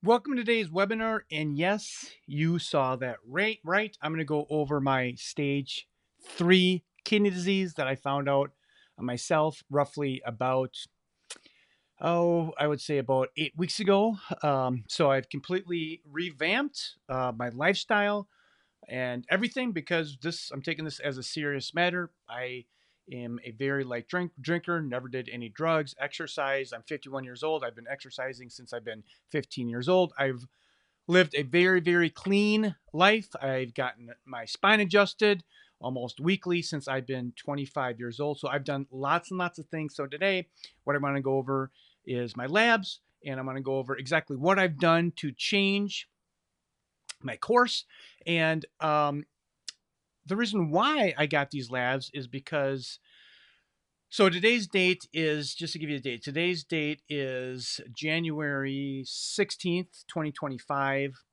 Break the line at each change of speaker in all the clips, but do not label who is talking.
Welcome to today's webinar. And yes, you saw that right. I'm going to go over my stage 3 kidney disease that I found out myself roughly about, I would say about 8 weeks ago. So I've completely revamped my lifestyle and everything because I'm taking this as a serious matter. I am a very light drinker, never did any drugs, exercise. I'm 51 years old. I've been exercising since I've been 15 years old. I've lived a very clean life. I've gotten my spine adjusted almost weekly since I've been 25 years old. So I've done lots and lots of things. So today, what I want to go over is my labs, and I'm going to go over exactly what I've done to change my course. And the reason why I got these labs is because today's date is, just to give you a date, today's date is January 16th, 2025.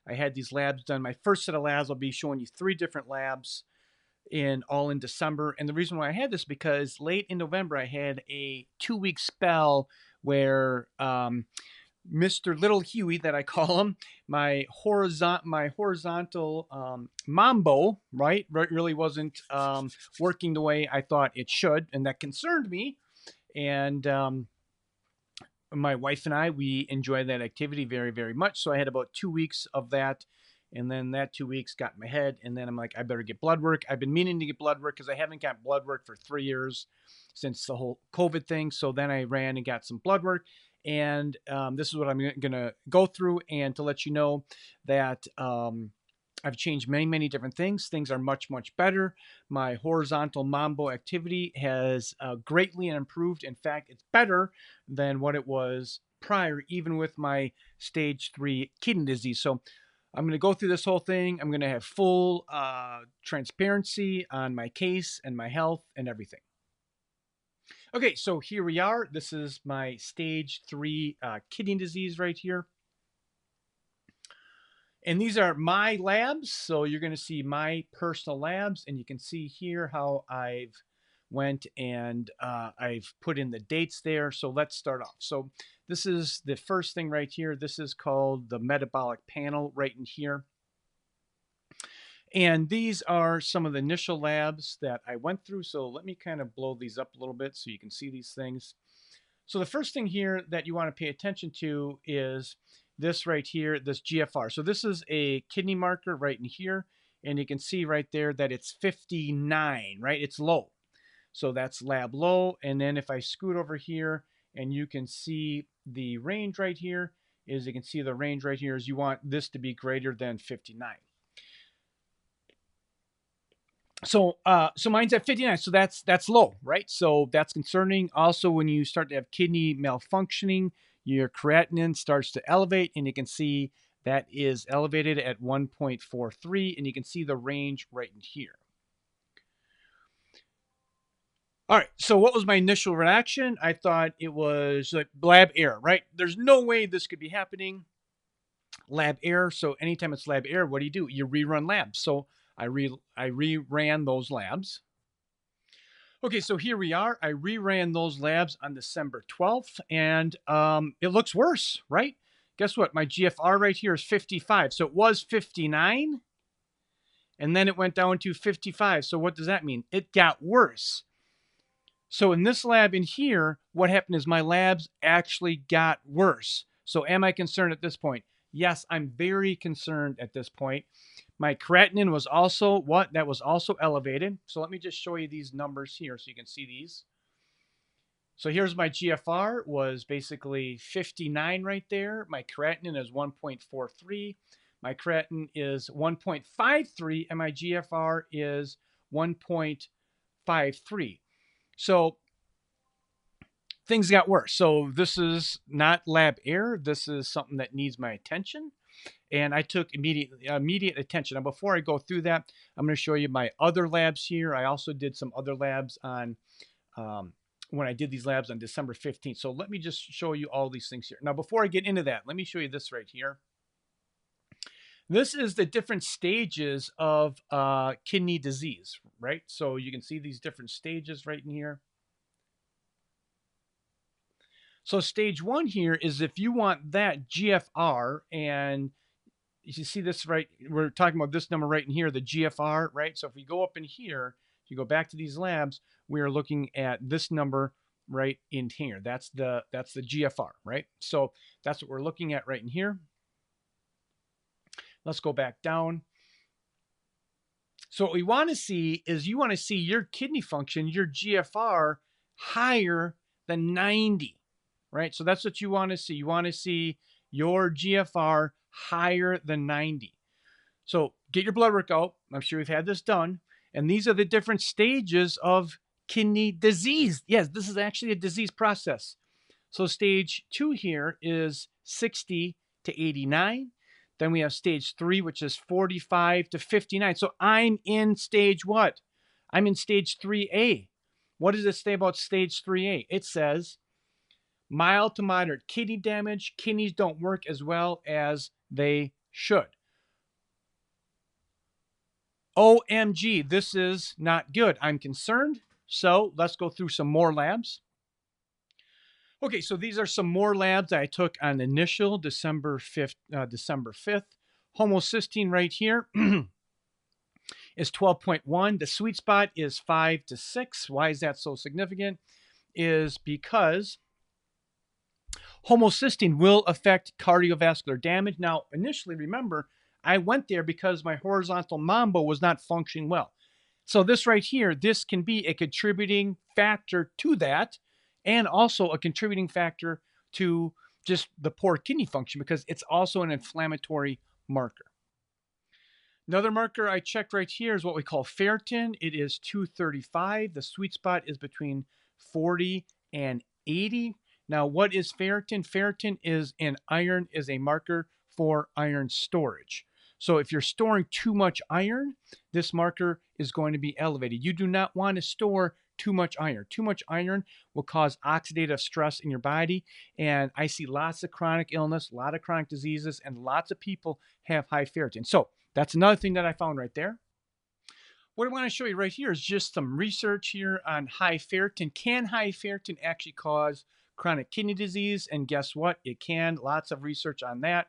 I had these labs done. My first set of labs, I'll be showing you 3 different labs all in December. And the reason why I had this because late in November, I had a 2-week spell where Mr. Little Huey, that I call him, my horizontal mambo, right, really wasn't working the way I thought it should, and that concerned me. And my wife and we enjoy that activity very much. So I had about 2 weeks of that. And then that 2 weeks got in my head. And then I'm like, I better get blood work. I've been meaning to get blood work because I haven't got blood work for 3 years since the whole COVID thing. So then I ran and got some blood work. And this is what I'm going to go through, and to let you know that I've changed many different things. Things are much better. My horizontal mambo activity has greatly improved. In fact, it's better than what it was prior, even with my stage 3 kidney disease. So I'm going to go through this whole thing. I'm going to have full transparency on my case and my health and everything. Okay, so here we are. This is my stage 3 kidney disease right here. And these are my labs. So you're going to see my personal labs, and you can see here how I've went and I've put in the dates there. So let's start off. So this is the first thing right here. This is called the metabolic panel right in here. And these are some of the initial labs that I went through. So let me kind of blow these up a little bit so you can see these things. So the first thing here that you want to pay attention to is this right here, this GFR. So this is a kidney marker right in here. And you can see right there that it's 59, right? It's low. So that's lab low. And then if I scoot over here, and you can see the range right here, is you can see the range right here is you want this to be greater than 59. So mine's at 59, so that's low, right? So that's concerning. Also, when you start to have kidney malfunctioning, your creatinine starts to elevate, and you can see that is elevated at 1.43, and you can see the range right in here. All right, so what was my initial reaction? I thought it was like lab error, right? There's no way this could be happening. Lab error. So anytime it's lab error, what do? You rerun labs. So I reran those labs. Okay, so here we are. I reran those labs on December 12th, and it looks worse, right? Guess what? My GFR right here is 55. So it was 59, and then it went down to 55. So what does that mean? It got worse. So in this lab in here, what happened is my labs actually got worse. So am I concerned at this point? Yes, I'm very concerned at this point. My creatinine was also what? That was also elevated. So let me just show you these numbers here so you can see these. So here's my GFR was basically 59 right there. My creatinine is 1.43. My creatinine is 1.53, and my GFR is 1.53. So things got worse. So this is not lab error. This is something that needs my attention. And I took immediate attention. Now, before I go through that, I'm going to show you my other labs here. I also did some other labs on when I did these labs on December 15th. So let me just show you all these things here. Now, before I get into that, let me show you this right here. This is the different stages of kidney disease, right? So you can see these different stages right in here. So stage 1 here is if you want that GFR, and you see this right, we're talking about this number right in here, the GFR, right? So if we go up in here, if you go back to these labs, we are looking at this number right in here. That's the GFR, right? So that's what we're looking at right in here. Let's go back down. So what we want to see is you want to see your kidney function, your GFR, higher than 90, right? So that's what you want to see. You want to see your GFR higher than 90. So get your blood work out. I'm sure we've had this done. And these are the different stages of kidney disease. Yes, this is actually a disease process. So stage 2 here is 60 to 89. Then we have stage 3, which is 45 to 59. So I'm in stage what? I'm in stage 3A. What does it say about stage 3A? It says mild to moderate kidney damage. Kidneys don't work as well as they should. OMG, this is not good. I'm concerned. So let's go through some more labs. Okay, so these are some more labs I took on initial December 5th. Homocysteine right here is 12.1. The sweet spot is 5 to 6. Why is that so significant? Is because homocysteine will affect cardiovascular damage. Now, initially, remember, I went there because my horizontal mambo was not functioning well. So this right here, this can be a contributing factor to that, and also a contributing factor to just the poor kidney function because it's also an inflammatory marker. Another marker I checked right here is what we call ferritin. It is 235. The sweet spot is between 40 and 80. Now, what is ferritin? Ferritin is in iron, is a marker for iron storage. So if you're storing too much iron, this marker is going to be elevated. You do not want to store too much iron. Too much iron will cause oxidative stress in your body. And I see lots of chronic illness, a lot of chronic diseases, and lots of people have high ferritin. So that's another thing that I found right there. What I want to show you right here is just some research here on high ferritin. Can high ferritin actually cause chronic kidney disease? And guess what? It can. Lots of research on that.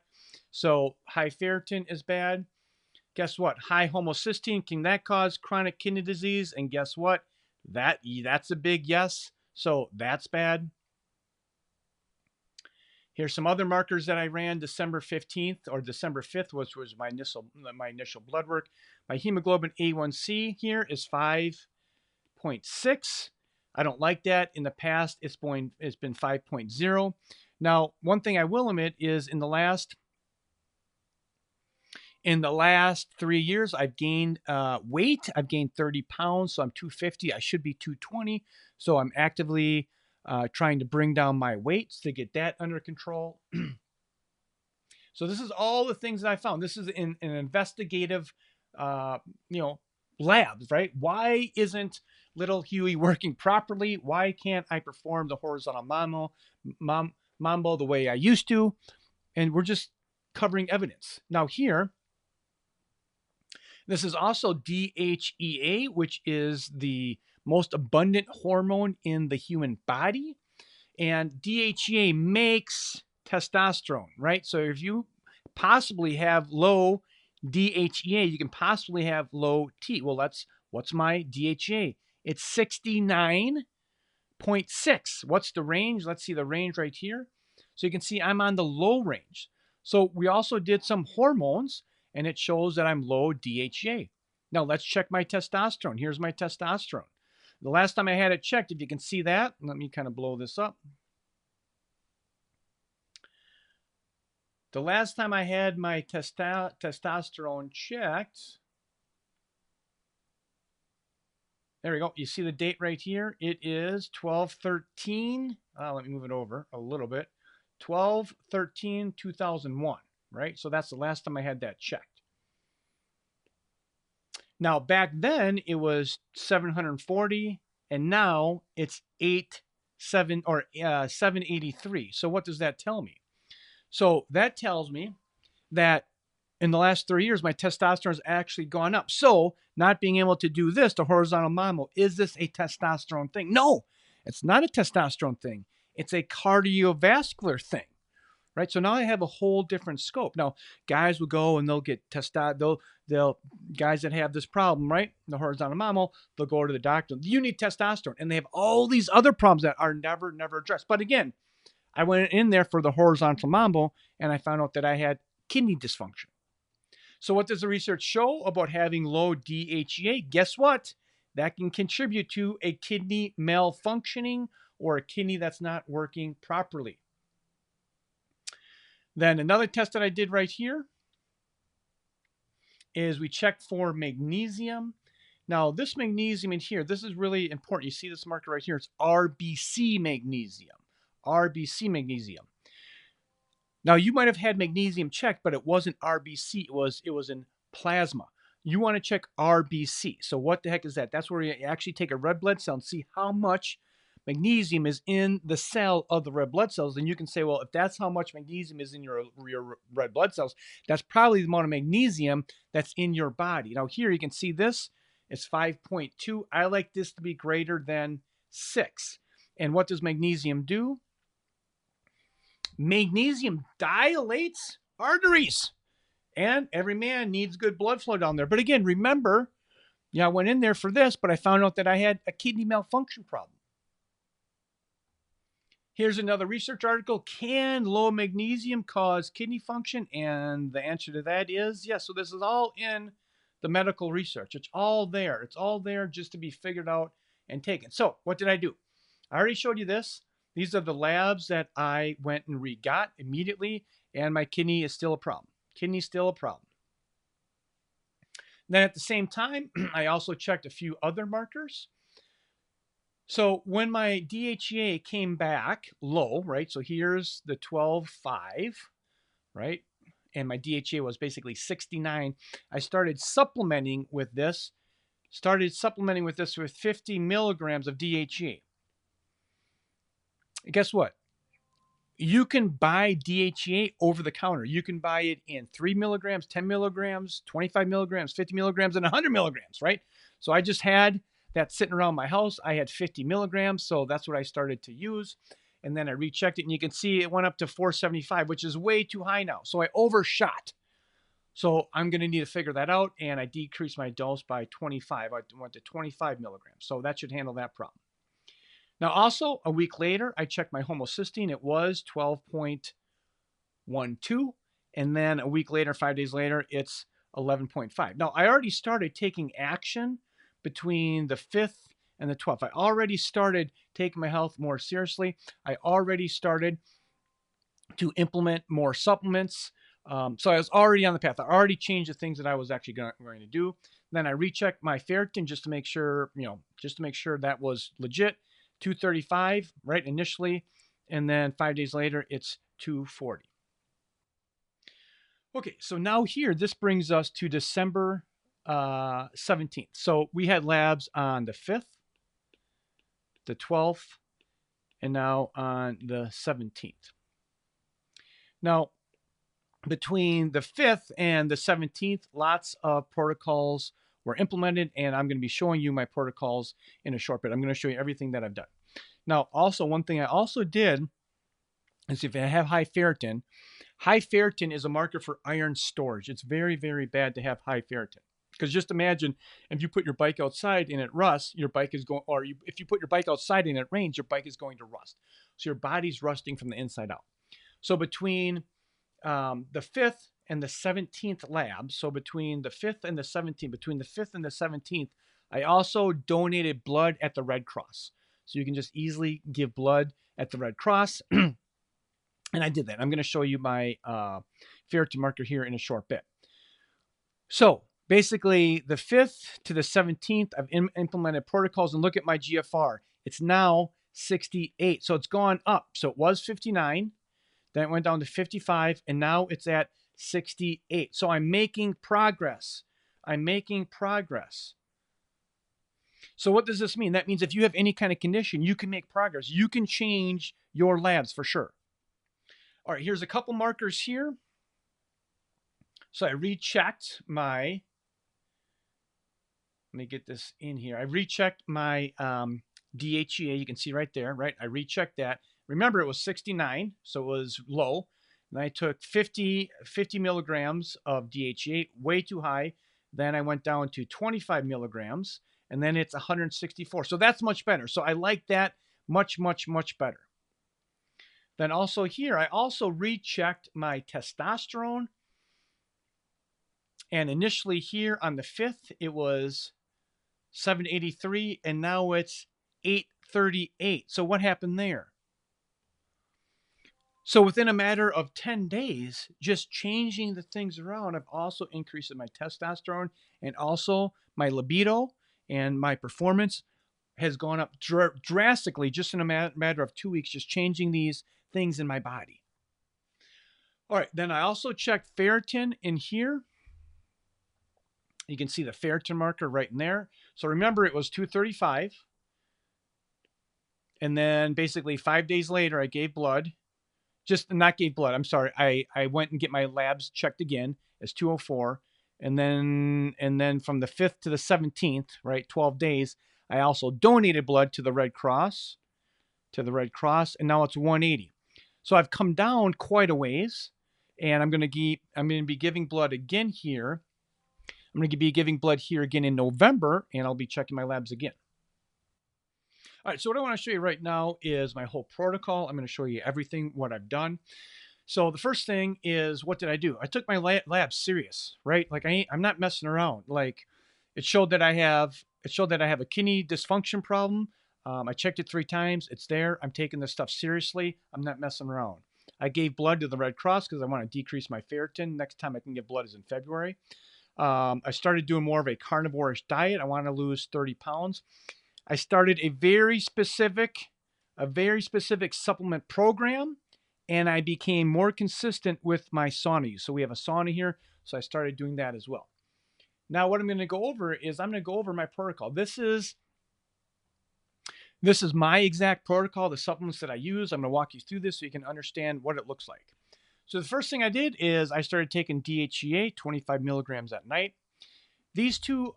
So high ferritin is bad. Guess what? High homocysteine, can that cause chronic kidney disease? And guess what? That's a big yes. So that's bad. Here's some other markers that I ran December 15th or December 5th, which was my initial blood work. My hemoglobin A1C here is 5.6. I don't like that. In the past, it's been 5.0. Now, one thing I will admit is in the last 3 years, I've gained weight. I've gained 30 pounds, so I'm 250. I should be 220. So I'm actively trying to bring down my weights to get that under control. So this is all the things that I found. This is in an investigative, labs, right? Why isn't little Huey working properly? Why can't I perform the horizontal mambo the way I used to? And we're just covering evidence. Now here, this is also DHEA, which is the most abundant hormone in the human body. And DHEA makes testosterone, right? So if you possibly have low DHEA, you can possibly have low T. Well, what's my DHEA? It's 69.6. What's the range? Let's see the range right here. So you can see I'm on the low range. So we also did some hormones, and it shows that I'm low DHEA. Now let's check my testosterone. Here's my testosterone. The last time I had it checked, if you can see that, let me kind of blow this up. The last time I had my testosterone checked, there we go. You see the date right here? It is 12/13. Let me move it over a little bit. 12/13/2001, right? So that's the last time I had that checked. Now, back then, it was 740, and now it's 783. So what does that tell me? So that tells me that in the last 3 years, my testosterone has actually gone up. So not being able to do this, the horizontal mammo, is this a testosterone thing? No, it's not a testosterone thing. It's a cardiovascular thing, right? So now I have a whole different scope. Now, guys will go and they'll get testosterone. They'll guys that have this problem, right? The horizontal mammal, they'll go to the doctor. You need testosterone, and they have all these other problems that are never addressed. But again, I went in there for the horizontal mammal, and I found out that I had kidney dysfunction. So what does the research show about having low DHEA? Guess what? That can contribute to a kidney malfunctioning or a kidney that's not working properly. Then another test that I did right here is we checked for magnesium. Now this magnesium in here, this is really important. You see this marker right here. It's RBC magnesium. RBC magnesium. Now you might have had magnesium checked, but it wasn't RBC. It was in plasma. You want to check RBC. So what the heck is that? That's where you actually take a red blood cell and see how much magnesium is in the cell of the red blood cells. And you can say, well, if that's how much magnesium is in your red blood cells, that's probably the amount of magnesium that's in your body. Now here you can see this. It's 5.2. I like this to be greater than 6. And what does magnesium do? Magnesium dilates arteries. And every man needs good blood flow down there. But again, remember, yeah, I went in there for this, but I found out that I had a kidney malfunction problem. Here's another research article. Can low magnesium cause kidney function? And the answer to that is yes. So this is all in the medical research. It's all there. It's all there just to be figured out and taken. So what did I do? I already showed you this. These are the labs that I went and re-got immediately, and my kidney is still a problem. Kidney's still a problem. Then at the same time, I also checked a few other markers. So when my DHEA came back low, right? So here's the 12.5, right? And my DHEA was basically 69. I started supplementing with this. With 50 milligrams of DHEA. Guess what? You can buy DHEA over the counter. You can buy it in 3 milligrams, 10 milligrams, 25 milligrams, 50 milligrams, and 100 milligrams, right? So I just had that sitting around my house. I had 50 milligrams, so that's what I started to use. And then I rechecked it, and you can see it went up to 475, which is way too high now. So I overshot. So I'm going to need to figure that out, and I decreased my dose by 25. I went to 25 milligrams, so that should handle that problem. Now, also, a week later, I checked my homocysteine. It was 12.12. And then a week later, 5 days later, it's 11.5. Now, I already started taking action between the 5th and the 12th. I already started taking my health more seriously. I already started to implement more supplements. So I was already on the path. I already changed the things that I was actually going to do. Then I rechecked my ferritin just to make sure, that was legit. 235, right, initially, and then 5 days later, it's 240. Okay, so now here, this brings us to December 17th. So we had labs on the 5th, the 12th, and now on the 17th. Now, between the 5th and the 17th, lots of protocols were implemented, and I'm going to be showing you my protocols in a short bit. I'm going to show you everything that I've done. Now, also, one thing I also did is if I have high ferritin is a marker for iron storage. It's very, very bad to have high ferritin. Because just imagine if you put your bike outside and it rusts, your bike is going, if you put your bike outside and it rains, your bike is going to rust. So your body's rusting from the inside out. So between the 5th and the 17th lab, so between the 5th and the 17th, I also donated blood at the Red Cross. So you can just easily give blood at the Red Cross. And I did that. I'm going to show you my ferritin marker here in a short bit. So basically, the 5th to the 17th, I've implemented protocols, and look at my GFR. It's now 68. So it's gone up. So it was 59. Then it went down to 55, and now it's at 68. So I'm making progress. So what does this mean? That means if you have any kind of condition, you can make progress. You can change your labs for sure. All right, here's a couple markers here. So I rechecked my, let me get this in here. I rechecked my DHEA. You can see right there, right? I rechecked that. Remember, it was 69, so it was low. And I took 50 milligrams of DHEA, way too high. Then I went down to 25 milligrams, and then it's 164. So that's much better. So I like that much, much, much better. Then also here, I also rechecked my testosterone. And initially here on the 5th, it was 783, and now it's 838. So what happened there? So within a matter of 10 days, just changing the things around, I've also increased my testosterone, and also my libido and my performance has gone up drastically just in a matter of 2 weeks, just changing these things in my body. All right, then I also checked ferritin in here. You can see the ferritin marker right in there. So remember, it was 235. And then basically 5 days later, I gave blood. Just not gave blood. I'm sorry. I went and get my labs checked again as 204. And then from the 5th to the 17th, right, 12 days, I also donated blood to the Red Cross, and now it's 180. So I've come down quite a ways, and I'm going to be giving blood again here. I'm going to be giving blood here again in November, and I'll be checking my labs again. All right, so what I want to show you right now is my whole protocol. I'm going to show you everything, what I've done. So the first thing is, what did I do? I took my lab serious, right? Like I'm not messing around. Like it showed that I have a kidney dysfunction problem. I checked it 3 times. It's there. I'm taking this stuff seriously. I'm not messing around. I gave blood to the Red Cross because I want to decrease my ferritin. Next time I can give blood is in February. I started doing more of a carnivore-ish diet. I want to lose 30 pounds. I started a very specific supplement program, and I became more consistent with my sauna use. So we have a sauna here, so I started doing that as well. Now what I'm going to go over is I'm going to go over my protocol. This is my exact protocol, the supplements that I use. I'm going to walk you through this so you can understand what it looks like. So the first thing I did is I started taking DHEA, 25 milligrams at night. These two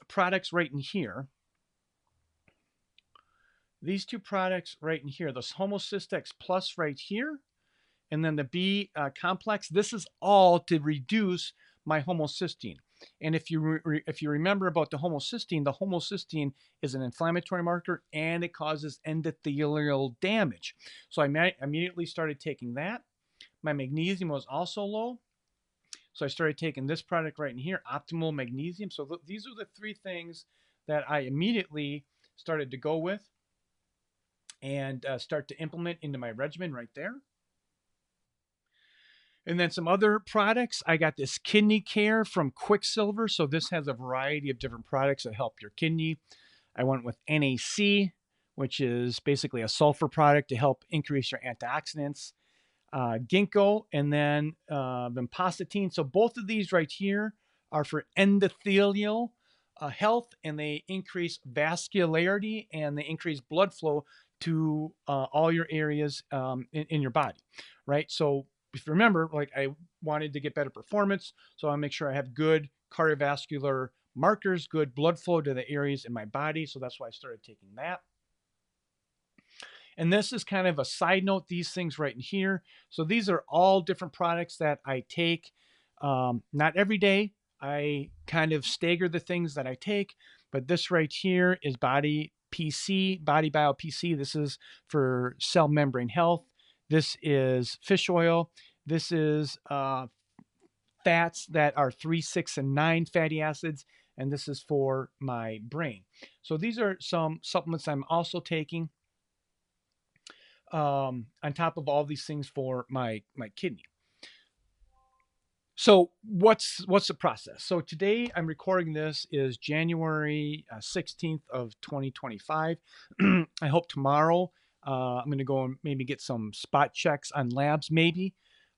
products right in here, this Homocysteine Plus right here, and then the B complex, this is all to reduce my homocysteine. And if you remember about the homocysteine is an inflammatory marker, and it causes endothelial damage. So I immediately started taking that. My magnesium was also low, so I started taking this product right in here, Optimal Magnesium. So these are the 3 things that I immediately started to go with and start to implement into my regimen right there. And then some other products. I got this Kidney Care from Quicksilver. So this has a variety of different products that help your kidney. I went with NAC, which is basically a sulfur product to help increase your antioxidants. Ginkgo, and then Vinpocetine. So both of these right here are for endothelial health, and they increase vascularity, and they increase blood flow to all your areas in your body, right? So if you remember, like I wanted to get better performance, so I make sure I have good cardiovascular markers, good blood flow to the areas in my body. So that's why I started taking that. And this is kind of a side note, these things right in here. So these are all different products that I take. Not every day. I kind of stagger the things that I take, but this right here is Body PC, Body Bio PC. This is for cell membrane health. This is fish oil. This is fats that are 3, 6, and 9 fatty acids. And this is for my brain. So these are some supplements I'm also taking on top of all these things for my kidney. So what's the process? So today I'm recording this is January 16th of 2025. I hope tomorrow I'm going to go and maybe get some spot checks on labs, maybe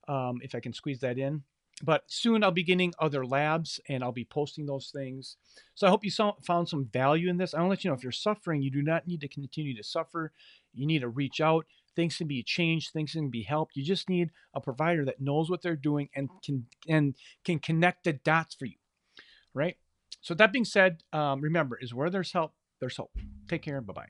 if I can squeeze that in. But soon I'll be getting other labs, and I'll be posting those things. So I hope you found some value in this. I want to let you know, if you're suffering, you do not need to continue to suffer. You need to reach out. Things can be changed. Things can be helped. You just need a provider that knows what they're doing and can connect the dots for you, right? So that being said, remember, is where there's help, there's hope. Take care. Bye-bye.